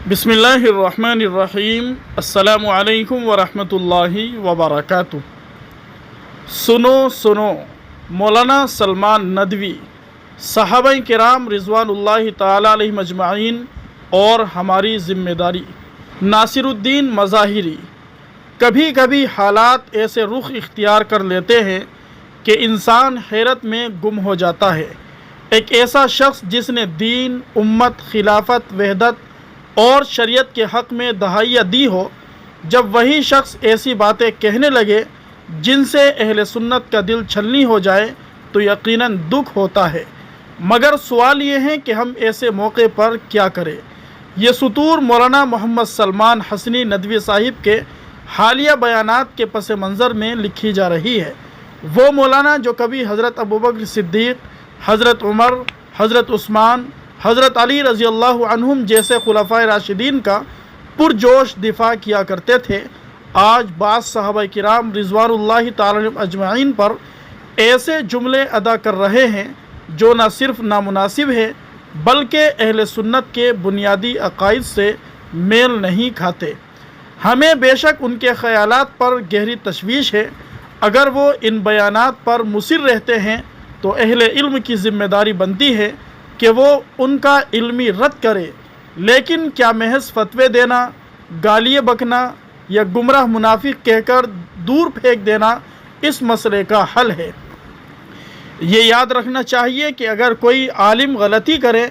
बिस्मिल्लाहिर्रहमानिर्रहीम। अस्सलामु अलैकुम वरहमतुल्लाहि वबरकातुह। सुनो सुनो मौलाना सलमान नदवी, सहाबाए किराम रिज़वानुल्लाहि ताला अलैहिम अजमाइन और हमारी ज़िम्मेदारी। नासिरुद्दीन मज़ाहिरी। कभी कभी हालात ऐसे रुख इख्तियार कर लेते हैं कि इंसान हैरत में गुम हो जाता है। एक ऐसा शख्स जिसने दीन, उम्मत, खिलाफत, वहदत और शरीयत के हक़ में दहाइयाँ दी हो, जब वही शख्स ऐसी बातें कहने लगे जिनसे अहले सुन्नत का दिल छलनी हो जाए तो यकीनन दुख होता है। मगर सवाल ये है कि हम ऐसे मौके पर क्या करें। ये सतूर मौलाना मोहम्मद सलमान हसनी नदवी साहिब के हालिया बयानात के पस मंज़र में लिखी जा रही है। वो मौलाना जो कभी हज़रत अबू बकर सिद्दीक़, हज़रत उमर, हज़रत उस्मान, हज़रत अली रज़ी अल्लाहु अन्हुम जैसे खुलफ़ाए राशिदीन का पुरजोश दिफा किया करते थे, आज बाज़ सहाबाए किराम रिज़वानुल्लाहि ताला अलैहिम अजमाइन पर ऐसे जुमले अदा कर रहे हैं जो न सिर्फ नामुनासिब है बल्कि अहले सुन्नत के बुनियादी अक़ाइद से मेल नहीं खाते। हमें बेशक उनके ख़यालात पर गहरी तशवीश है। अगर वो इन बयानात पर मुसिर रहते हैं तो अहले इल्म की ज़िम्मेदारी बनती है कि वो उनका इल्मी रद्द करे। लेकिन क्या महज फतवे देना, गालियाँ बकना या गुमराह मुनाफिक कहकर दूर फेंक देना इस मसले का हल है? ये याद रखना चाहिए कि अगर कोई आलिम गलती करे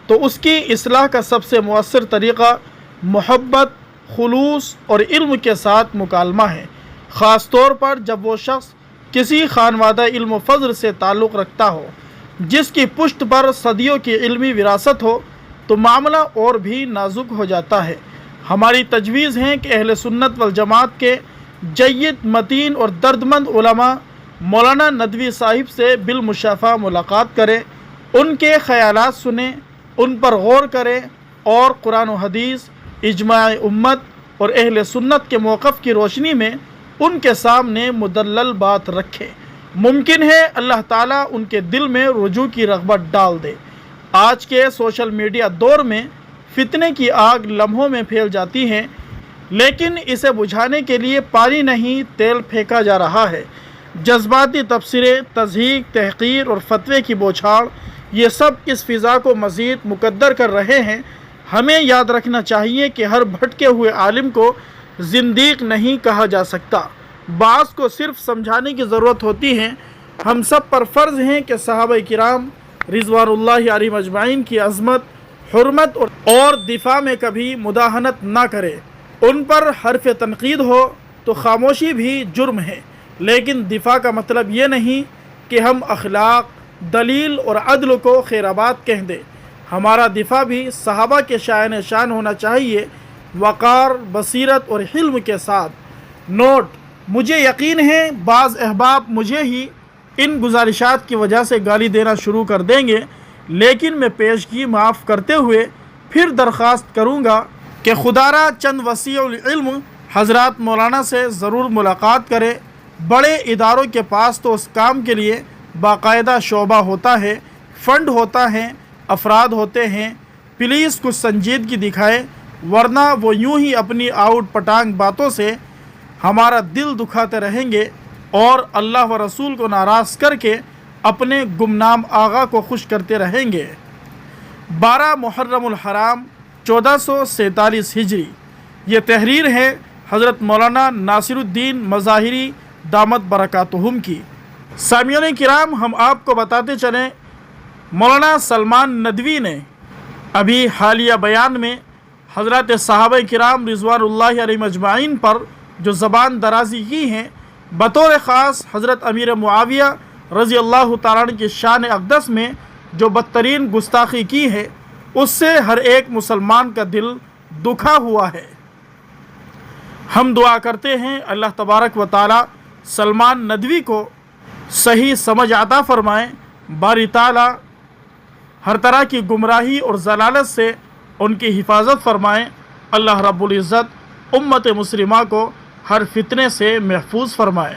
तो उसकी इस्लाह का सबसे मुअस्सर तरीक़ा मोहब्बत, खुलूस और इल्म के साथ मुकालमा है। ख़ास तौर पर जब वो शख्स किसी खानवादा इल्म व फ़ज़्ल से ताल्लुक़ रखता हो जिसकी पुष्ट पर सदियों की इल्मी विरासत हो, तो मामला और भी नाजुक हो जाता है। हमारी तजवीज़ है कि अहले सुन्नत वल जमात के जय्यद, मतीन और दर्दमंद उलमा मौलाना नदवी साहिब से बिलमुशाफ़ा मुलाकात करें, उनके ख़यालात सुने, उन पर गौर करें और कुरान व हदीस, इजमाए उम्मत और अहले सुन्नत के मौक़िफ़ की रोशनी में उनके सामने मुदल्लल बात रखें। मुमकिन है अल्लाह ताला उनके दिल में रुजू की रग़बत डाल दे। आज के सोशल मीडिया दौर में फितने की आग लम्हों में फैल जाती है, लेकिन इसे बुझाने के लिए पानी नहीं तेल फेंका जा रहा है। जज्बाती तबसरे, तज़हीक, तहक़ीर और फतवे की बौछार, ये सब इस फ़िज़ा को मज़ीद मुकद्दर कर रहे हैं। हमें याद रखना चाहिए कि हर भटके हुए आलिम को ज़िंदीक़ नहीं कहा जा सकता। बाज़ को सिर्फ समझाने की ज़रूरत होती है। हम सब पर फ़र्ज़ हैं कि सहाबाए किराम रिज़वानुल्लाहि अलैहिम अजमाइन की अज़मत, हुर्मत और दिफ़ा में कभी मुदाहनत ना करें। उन पर हर्फ़ तनक़ीद हो तो ख़ामोशी भी जुर्म है, लेकिन दिफ़ा का मतलब ये नहीं कि हम अखलाक, दलील और अदल को खैराबाद कह दें। हमारा दिफ़ा भी सहाबा के शान शान होना चाहिए, वक़ार, बसीरत और हिल्म के साथ। नोट: मुझे यकीन है बाज़ अहबाब मुझे ही इन गुजारिशात की वजह से गाली देना शुरू कर देंगे, लेकिन मैं पेशगी माफ़ करते हुए फिर दरख्वास्त करूँगा कि खुदारा चंद वसीउल इल्म हज़रात मौलाना से ज़रूर मुलाकात करें। बड़े इदारों के पास तो उस काम के लिए बाकायदा शोबा होता है, फ़ंड होता है, अफराद होते हैं। प्लीज़ कुछ संजीदगी दिखाएं, वरना वो यूँ ही अपनी आउट पटांग बातों से हमारा दिल दुखाते रहेंगे और अल्लाह व रसूल को नाराज़ करके अपने गुमनाम आगा को खुश करते रहेंगे। 12 मुहर्रमुल हराम 1447 हिजरी। ये तहरीर है हज़रत मौलाना नासिरुद्दीन मज़ाहिरी दामत बरकातुहुम की। सामियों किराम, हम आपको बताते चलें, मौलाना सलमान नदवी ने अभी हालिया बयान में हज़रत सहाबाए किराम रिज़वानुल्लाहि अलैहिम अजमाइन पर जो ज़बान दराज़ी की हैं, बतौर ख़ास हज़रत अमीर मुआविया रज़ी अल्लाहु ताला अन्हु की शान अक़दस में जो बदतरीन गुस्ताखी की है, उससे हर एक मुसलमान का दिल दुखा हुआ है। हम दुआ करते हैं अल्लाह तबारक व ताला सलमान नदवी को सही समझ अता फ़रमाएँ। बारी ताला हर तरह की गुमराही और ज़लालत से उनकी हिफाजत फ़रमाएँ। अल्लाह रब्बुल इज़्ज़त उम्मत मुस्लिमा को हर फितने से महफूज फ़रमाए।